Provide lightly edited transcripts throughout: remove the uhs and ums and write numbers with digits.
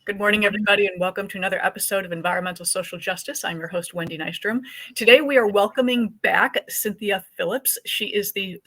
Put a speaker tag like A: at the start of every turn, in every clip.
A: Good morning, everybody, and welcome to another episode of Environmental Social Justice. I'm your host, Wendy Nystrom. Today, we are welcoming back Cynthia Phillips. She is the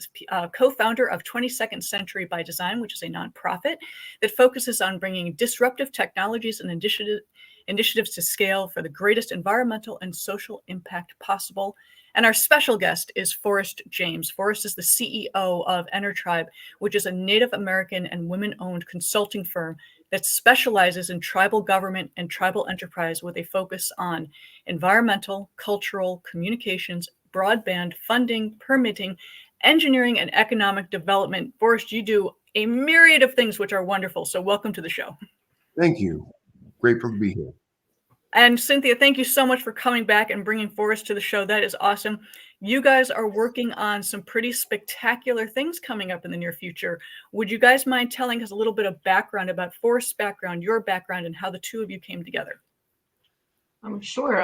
A: co-founder of 22nd Century by Design, which is a nonprofit that focuses on bringing disruptive technologies and initiatives to scale for the greatest environmental and social impact possible. And our special guest is Forrest James. Forrest is the CEO of EnerTribe, which is a Native American and women-owned consulting firm that specializes in tribal government and tribal enterprise with a focus on environmental, cultural, communications, broadband, funding, permitting, engineering, and economic development. Forrest, you do a myriad of things which are wonderful. So welcome to the show.
B: Thank you. Grateful to be here.
A: And Cynthia, thank you so much for coming back and bringing Forrest to the show. That is awesome. You guys are working on some pretty spectacular things coming up in the near future. Would you guys mind telling us a little bit of background about Forrest's background, your background, and how the two of you came together?
C: Sure.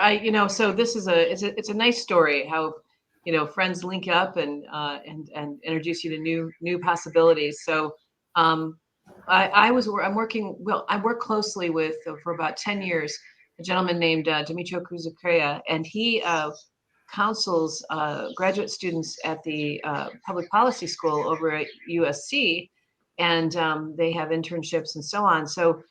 C: So this is it's a nice story how, friends link up and introduce you to new possibilities. So I work closely with, for about 10 years, a gentleman named 𝐂𝐞𝐧𝐭𝐻𝐿, and he counsels graduate students at the public policy school over at USC, and they have internships and so on. So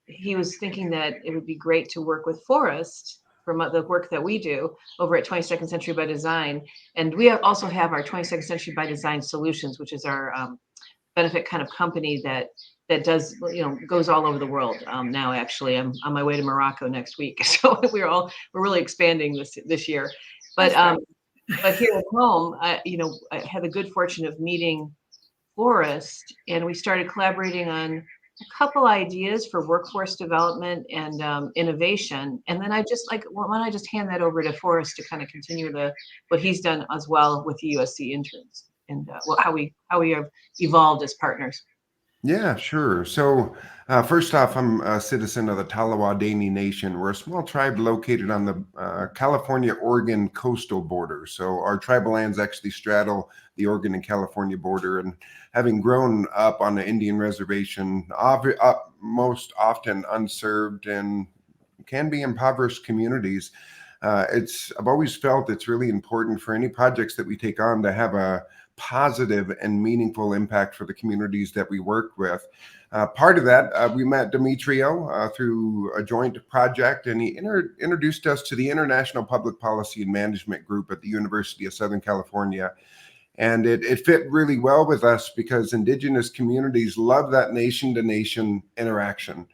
C: he was thinking that it would be great to work with Forrest from the work that we do over at 22nd Century by Design. And we also have our 22nd Century by Design Solutions, which is our benefit kind of company that does, goes all over the world. Now, actually, I'm on my way to Morocco next week. So we're really expanding this year. But here at home, I had the good fortune of meeting Forrest, and we started collaborating on a couple ideas for workforce development and innovation. And then why don't I just hand that over to Forrest to kind of continue what he's done as well with the USC interns and how we have evolved as partners.
B: Yeah, sure. So first off, I'm a citizen of the 𝐂𝐞𝐧𝐭𝐮𝐬𝐭𝐫𝐲. We're a small tribe located on the California-Oregon coastal border. So our tribal lands actually straddle the Oregon and California border. And having grown up on the Indian reservation, most often unserved and can be impoverished communities, I've always felt it's really important for any projects that we take on to have a positive and meaningful impact for the communities that we work with. Part of that, we met Demetrio through a joint project, and he introduced us to the International Public Policy and Management Group at the University of Southern California. And it fit really well with us because Indigenous communities love that nation-to-nation interaction.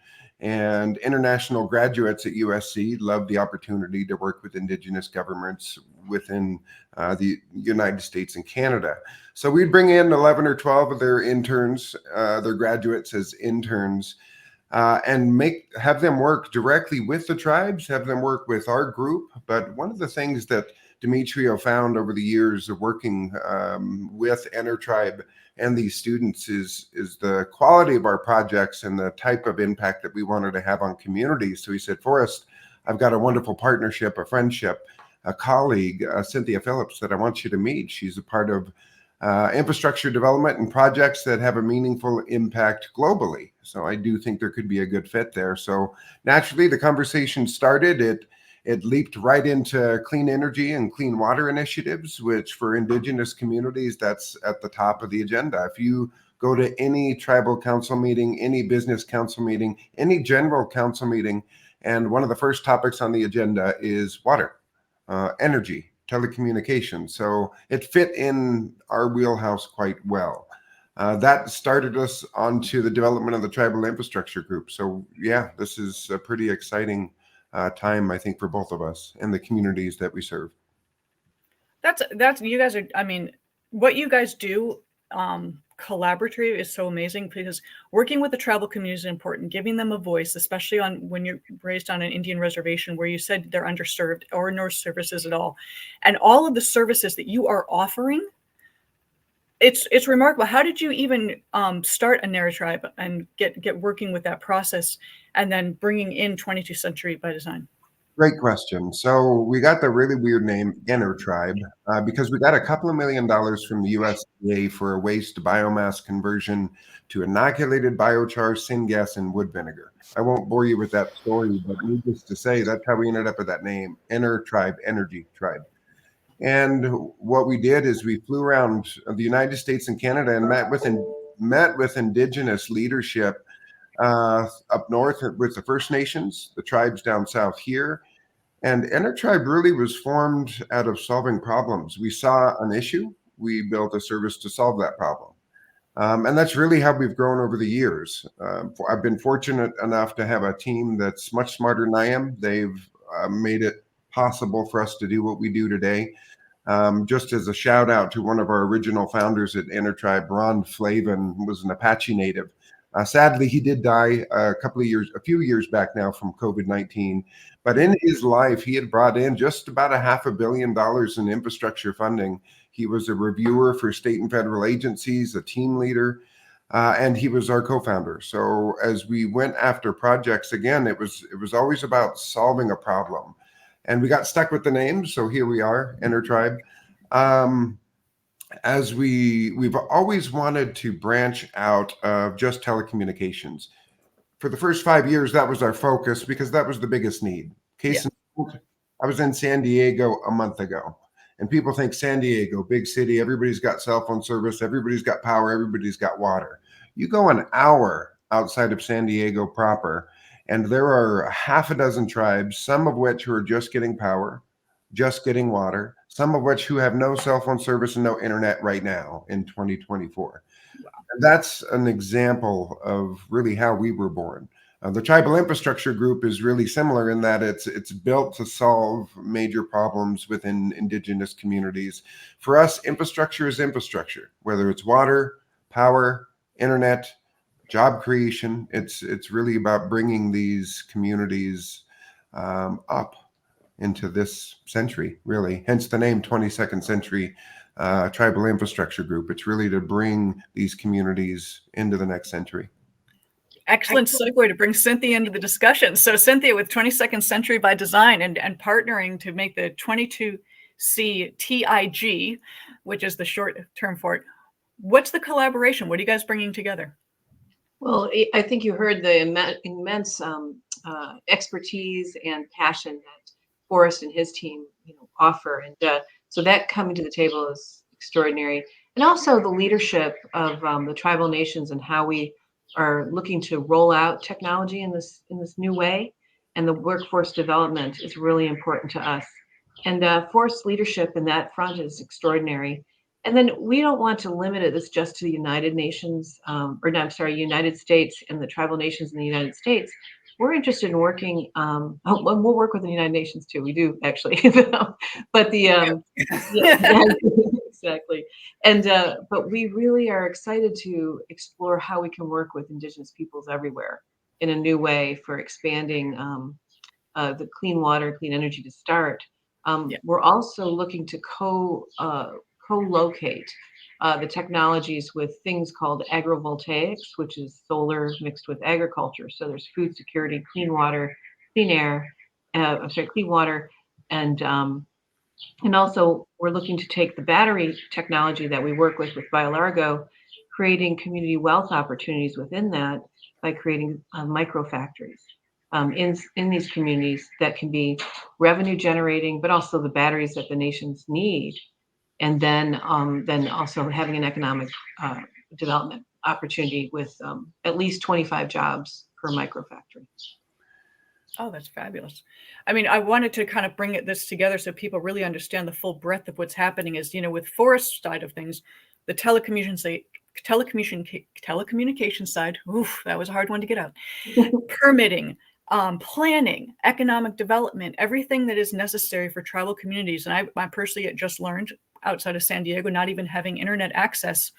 B: And international graduates at USC love the opportunity to work with Indigenous governments within the United States and Canada. So we'd bring in 11 or 12 of their interns, their graduates as interns, and have them work directly with the tribes, have them work with our group. But one of the things that Demetrio found over the years of working with EnerTribe and these students is the quality of our projects and the type of impact that we wanted to have on communities. So he said, Forrest, I've got a wonderful partnership, a friendship, a colleague, Cynthia Phillips, that I want you to meet. She's a part of infrastructure development and projects that have a meaningful impact globally. So I do think there could be a good fit there. So naturally, the conversation started. It leaped right into clean energy and clean water initiatives, which for Indigenous communities, that's at the top of the agenda. If you go to any tribal council meeting, any business council meeting, any general council meeting, and one of the first topics on the agenda is water, energy, telecommunications. So it fit in our wheelhouse quite well. That started us onto the development of the Tribal Infrastructure Group. So yeah, this is a pretty exciting time, I think, for both of us and the communities that we serve.
A: That's you guys are, what you guys do collaboratively is so amazing, because working with the tribal community is important, giving them a voice, especially when you're raised on an Indian reservation where you said they're underserved or no services at all. And all of the services that you are offering, it's remarkable. How did you even start EnerTribe and get working with that process, and then bringing in 22nd Century by Design?
B: Great question. So we got the really weird name EnerTribe because we got a couple of $1 million from the USDA for a waste biomass conversion to inoculated biochar, syngas, and wood vinegar. I won't bore you with that story, but needless to say, that's how we ended up with that name, EnerTribe, Energy Tribe. And what we did is we flew around the United States and Canada and met with indigenous leadership up north with the First Nations, the tribes down south here. And EnerTribe really was formed out of solving problems. We saw an issue, we built a service to solve that problem. And that's really how we've grown over the years. I've been fortunate enough to have a team that's much smarter than I am. They've made it possible for us to do what we do today. Just as a shout out to one of our original founders at EnerTribe, Ron Flavin, was an Apache native. Sadly, he did die a few years back now from COVID-19. But in his life, he had brought in just about $500 million in infrastructure funding. He was a reviewer for state and federal agencies, a team leader, and he was our co-founder. So as we went after projects, again, it was always about solving a problem. And we got stuck with the name, so here we are, EnerTribe. As we've always wanted to branch out of just telecommunications. For the first 5 years, that was our focus because that was the biggest need. Case in point, I was in San Diego a month ago, and people think San Diego, big city, everybody's got cell phone service, everybody's got power, everybody's got water. You go an hour outside of San Diego proper, and there are half a dozen tribes, some of which who are just getting power, just getting water, some of which who have no cell phone service and no internet right now in 2024. And that's an example of really how we were born. The Tribal Infrastructure Group is really similar in that it's built to solve major problems within indigenous communities. For us, infrastructure is infrastructure, whether it's water, power, internet, job creation. It's really about bringing these communities up into this century, really. Hence the name 22nd Century Tribal Infrastructure Group. It's really to bring these communities into the next century.
A: Excellent segue to bring Cynthia into the discussion. So Cynthia, with 22nd Century by Design and partnering to make the 22𝐶𝐶TIG, which is the short term for it, what's the collaboration? What are you guys bringing together?
C: Well, I think you heard the immense expertise and passion that Forrest and his team, offer, and so that coming to the table is extraordinary. And also the leadership of the tribal nations and how we are looking to roll out technology in this new way, and the workforce development is really important to us. And Forrest's leadership in that front is extraordinary. And then we don't want to limit this just to the United Nations, United States and the tribal nations in the United States. We're interested in working, we'll work with the United Nations too. We do actually, but exactly. And, but we really are excited to explore how we can work with Indigenous peoples everywhere in a new way for expanding the clean water, clean energy to start. We're also looking to co-locate the technologies with things called 𝐓𝐵𝒕𝒔, which is solar mixed with agriculture. So there's food security, clean water, clean air, clean water, and also we're looking to take the battery technology that we work with BioLargo, creating community wealth opportunities within that by creating micro factories in these communities that can be revenue generating, but also the batteries that the nations need. And then also having an economic development opportunity with at least 25 jobs per microfactory.
A: Oh, that's fabulous. I mean, I wanted to kind of bring this together so people really understand the full breadth of what's happening is, with Forrest's side of things, the telecommunication side, oof, that was a hard one to get out, permitting, planning, economic development, everything that is necessary for tribal communities. And I personally just learned outside of San Diego, not even having internet access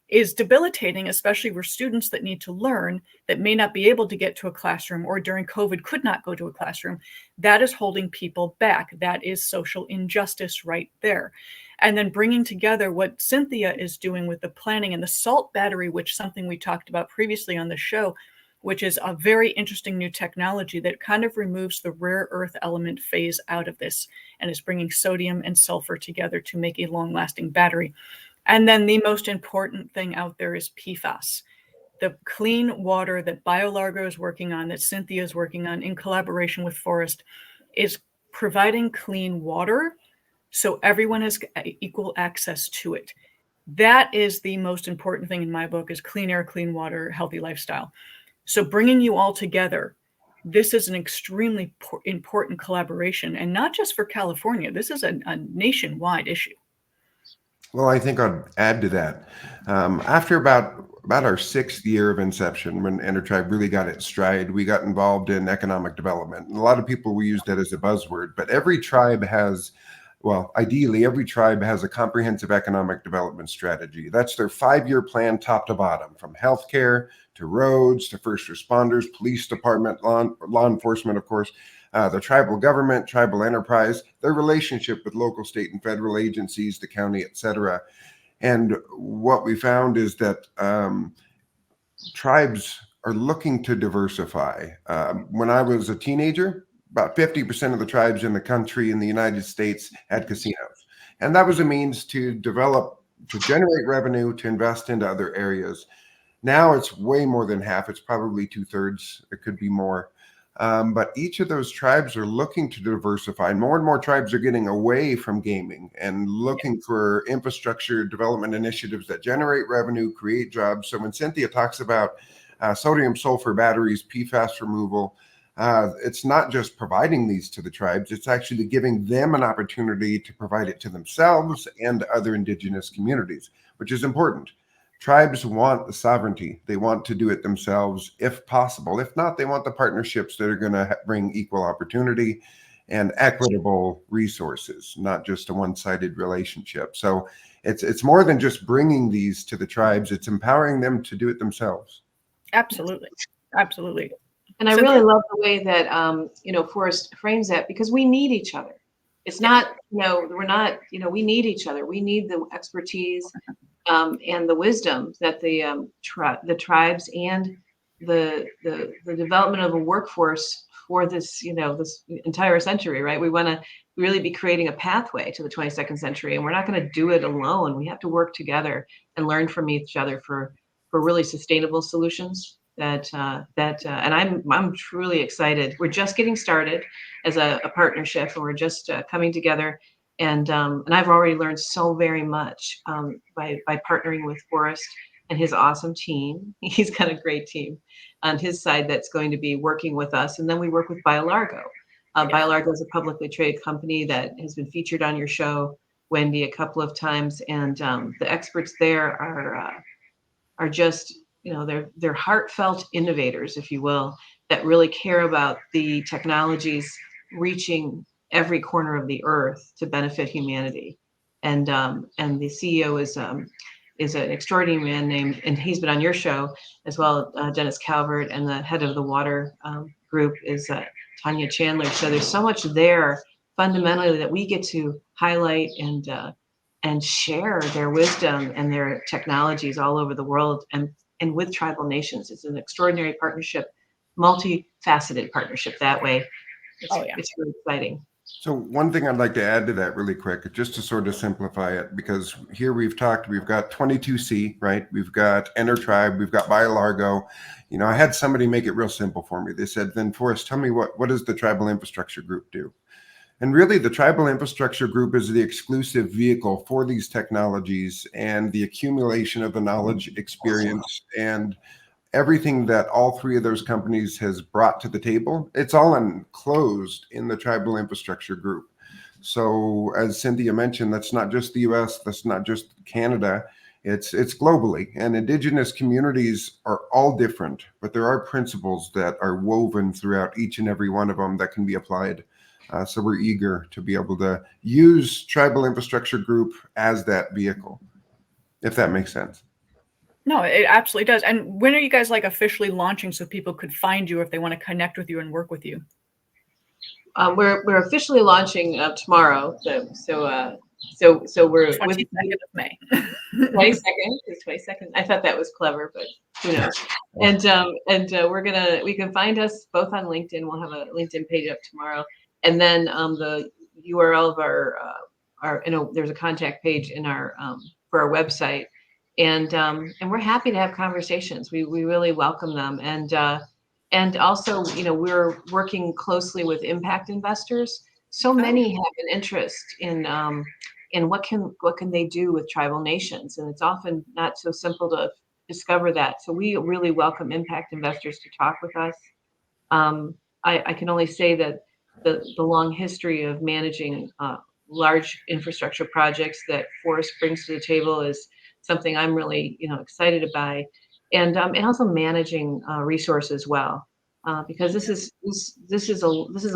A: is debilitating, especially for students that need to learn that may not be able to get to a classroom or during COVID could not go to a classroom. That is holding people back. That is social injustice right there. And then bringing together what Cynthia is doing with the planning and the salt battery, which is something we talked about previously on the show. which is a very interesting new technology that kind of removes the rare earth element phase out of this and is bringing sodium and sulfur together to make a long-lasting battery. And then the most important thing out there is PFAS. The clean water that BioLargo is working on, that Cynthia is working on in collaboration with Forest, is providing clean water so everyone has equal access to it. That is the most important thing in my book, is clean air, clean water, healthy lifestyle. So bringing you all together, this is an extremely important collaboration, and not just for California. This is a nationwide issue.
B: Well, I think I'd add to that. After about our 6th year of inception, when EnerTribe really got its stride, we got involved in economic development. And a lot of people will use that as a buzzword, but every tribe has, well, ideally, every tribe has a comprehensive economic development strategy. That's their 5-year plan, top to bottom, from healthcare to roads to first responders, police department, law enforcement, of course, the tribal government, tribal enterprise, their relationship with local, state, and federal agencies, the county, etc. And what we found is that tribes are looking to diversify. When I was a teenager, about 50% of the tribes in the country in the United States had casinos. And that was a means to generate revenue, to invest into other areas. Now it's way more than half. It's probably 2/3. It could be more. But each of those tribes are looking to diversify. And more tribes are getting away from gaming and looking for infrastructure development initiatives that generate revenue, create jobs. So when Cynthia talks about sodium sulfur batteries, PFAS removal, it's not just providing these to the tribes, it's actually giving them an opportunity to provide it to themselves and other indigenous communities, which is important. Tribes want the sovereignty. They want to do it themselves if possible. If not, they want the partnerships that are going to bring equal opportunity and equitable resources, not just a one-sided relationship. So it's more than just bringing these to the tribes. It's empowering them to do it themselves.
A: Absolutely. Absolutely.
C: And I really love the way that, Forrest frames that, because we need each other. It's not, we're not, we need each other. We need the expertise and the wisdom that the tribes and the development of a workforce for this, this entire century, right? We want to really be creating a pathway to the 22nd century, and we're not going to do it alone. We have to work together and learn from each other for really sustainable solutions. And I'm truly excited. We're just getting started as a partnership, and we're just coming together. And I've already learned so very much by partnering with Forrest and his awesome team. He's got a great team on his side that's going to be working with us. And then we work with BioLargo. BioLargo is a publicly traded company that has been featured on your show, Wendy, a couple of times. And the experts there are just, they're heartfelt innovators, if you will, that really care about the technologies reaching every corner of the earth to benefit humanity. And the CEO is an extraordinary man named, and he's been on your show as well, Dennis Calvert, and the head of the water group is Tanya Chandler. So there's so much there fundamentally that we get to highlight and share their wisdom and their technologies all over the world and with tribal nations. It's an extraordinary partnership, multifaceted partnership that way. It's really exciting.
B: So one thing I'd like to add to that really quick, just to sort of simplify it, because here we've got 22C, right? We've got EnerTribe, we've got BioLargo. I had somebody make it real simple for me. They said, then Forrest, tell me what does the Tribal Infrastructure Group do? And really the Tribal Infrastructure Group is the exclusive vehicle for these technologies and the accumulation of the knowledge, experience, and everything that all three of those companies has brought to the table. It's all enclosed in the Tribal Infrastructure Group. So as Cynthia mentioned, that's not just the US, that's not just Canada, it's globally. And indigenous communities are all different, but there are principles that are woven throughout each and every one of them that can be applied. So we're eager to be able to use Tribal Infrastructure Group as that vehicle, if that makes sense.
A: No, it absolutely does. And when are you guys officially launching so people could find you if they want to connect with you and work with you?
C: We're officially launching tomorrow. So So we're with
A: 22nd of May.
C: 22nd is 22nd. I thought that was clever, but who knows? We can find us both on LinkedIn. We'll have a LinkedIn page up tomorrow, and then the URL of our there's a contact page in our for our website, and we're happy to have conversations. We really welcome them, and also we're working closely with impact investors. So many have an interest in what can they do with tribal nations, and it's often not so simple to discover that. So we really welcome impact investors to talk with us. I can only say that the long history of managing large infrastructure projects that Forest brings to the table is something I'm really excited about, and also managing resources well. Because this is a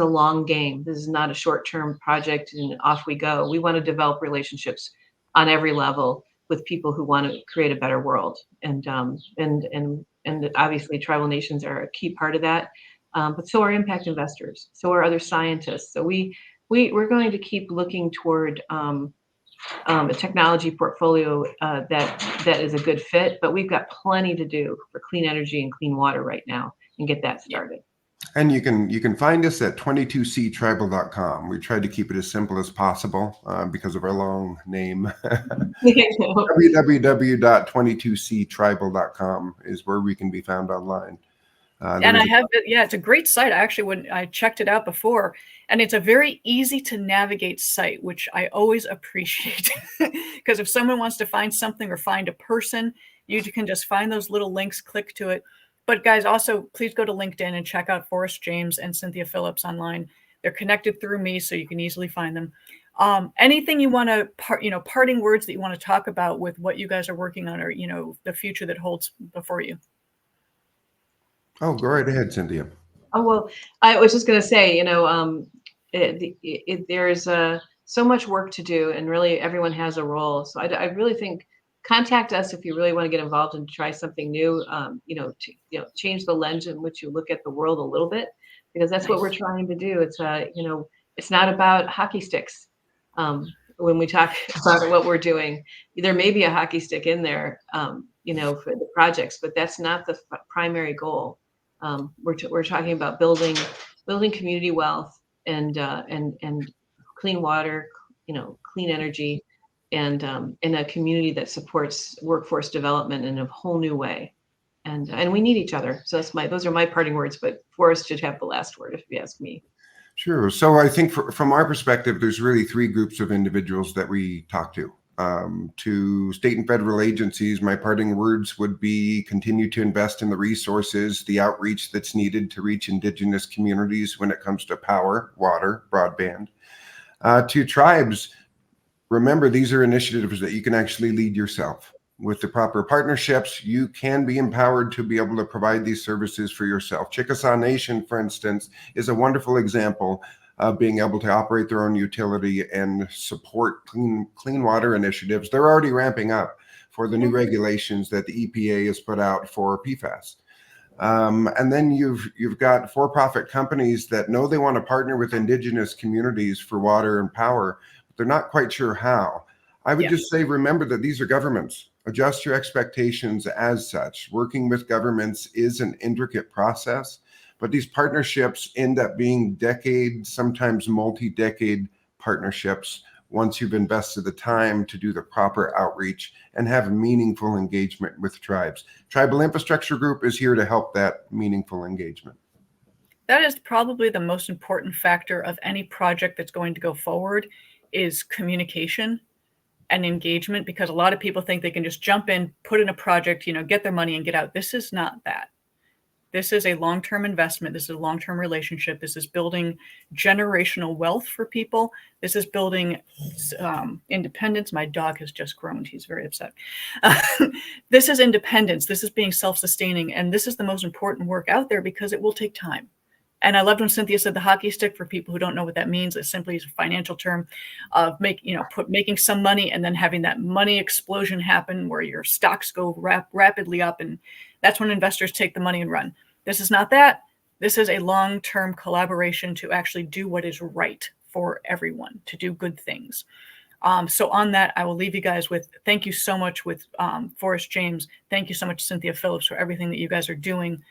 C: long game. This is not a short-term project and off we go. We want to develop relationships on every level with people who want to create a better world, and obviously tribal nations are a key part of that. But so are impact investors. So are other scientists. So we're going to keep looking toward a technology portfolio that is a good fit. But we've got plenty to do for clean energy and clean water right now, and get that started.
B: And you can find us at 22ctribal.com. We tried to keep it as simple as possible because of our long name. www.22ctribal.com is where we can be found online.
A: And it's a great site. When I checked it out before, and it's a very easy to navigate site, which I always appreciate. Because if someone wants to find something or find a person, you can just find those little links, click to it. But guys, also please go to LinkedIn and check out Forrest James and Cynthia Phillips online. They're connected through me, so you can easily find them. Anything you want to parting words that you want to talk about with what you guys are working on, or the future that holds before you.
B: Oh, go right ahead, Cynthia.
C: Oh, well, I was just going to say, there's so much work to do, and really everyone has a role. So I really think contact us if you really want to get involved and try something new. Change the lens in which you look at the world a little bit, because that's what we're trying to do. It's it's not about hockey sticks. When we talk about what we're doing, there may be a hockey stick in there, for the projects, but that's not the primary goal. We're talking about building community wealth and clean water, clean energy, and in a community that supports workforce development in a whole new way. And we need each other. So those are my parting words, but Forrest should have the last word if you ask me.
B: Sure. So I think from our perspective, there's really three groups of individuals that we talk to. To state and federal agencies, my parting words would be continue to invest in the resources, the outreach that's needed to reach Indigenous communities when it comes to power, water, broadband. To tribes, remember, these are initiatives that you can actually lead yourself. With the proper partnerships, you can be empowered to be able to provide these services for yourself. Chickasaw Nation, for instance, is a wonderful example of being able to operate their own utility and support clean water initiatives. They're already ramping up for the new regulations that the EPA has put out for PFAS. And then you've got for-profit companies that know they want to partner with Indigenous communities for water and power, but they're not quite sure how. I would just say, remember that these are governments. Adjust your expectations as such. Working with governments is an intricate process, but these partnerships end up being decade, sometimes multi-decade partnerships once you've invested the time to do the proper outreach and have meaningful engagement with tribes. Tribal Infrastructure Group is here to help that meaningful engagement.
A: That is probably the most important factor of any project that's going to go forward, is communication and engagement, because a lot of people think they can just jump in, put in a project, get their money and get out. This is not that. This is a long-term investment. This is a long-term relationship. This is building generational wealth for people. This is building independence. My dog has just groaned. He's very upset. This is independence. This is being self-sustaining. And this is the most important work out there, because it will take time. And I loved when Cynthia said the hockey stick. For people who don't know what that means, it simply is a financial term of making some money and then having that money explosion happen where your stocks go rapidly up, and that's when investors take the money and run. This is not that. This is a long-term collaboration to actually do what is right for everyone, to do good things. So on that, I will leave you guys with thank you so much with Forrest James. Thank you so much, Cynthia Phillips, for everything that you guys are doing.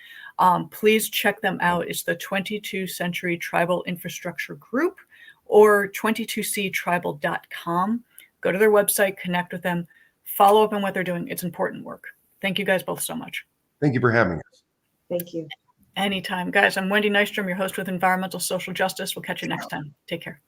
A: Please check them out. It's the 22nd Century Tribal Infrastructure Group, or 22ctribal.com. Go to their website, connect with them, follow up on what they're doing. It's important work. Thank you guys both so much.
B: Thank you for having us.
C: Thank you.
A: Anytime. Guys, I'm Wendy Nystrom, your host with Environmental Social Justice. We'll catch you next time. Take care.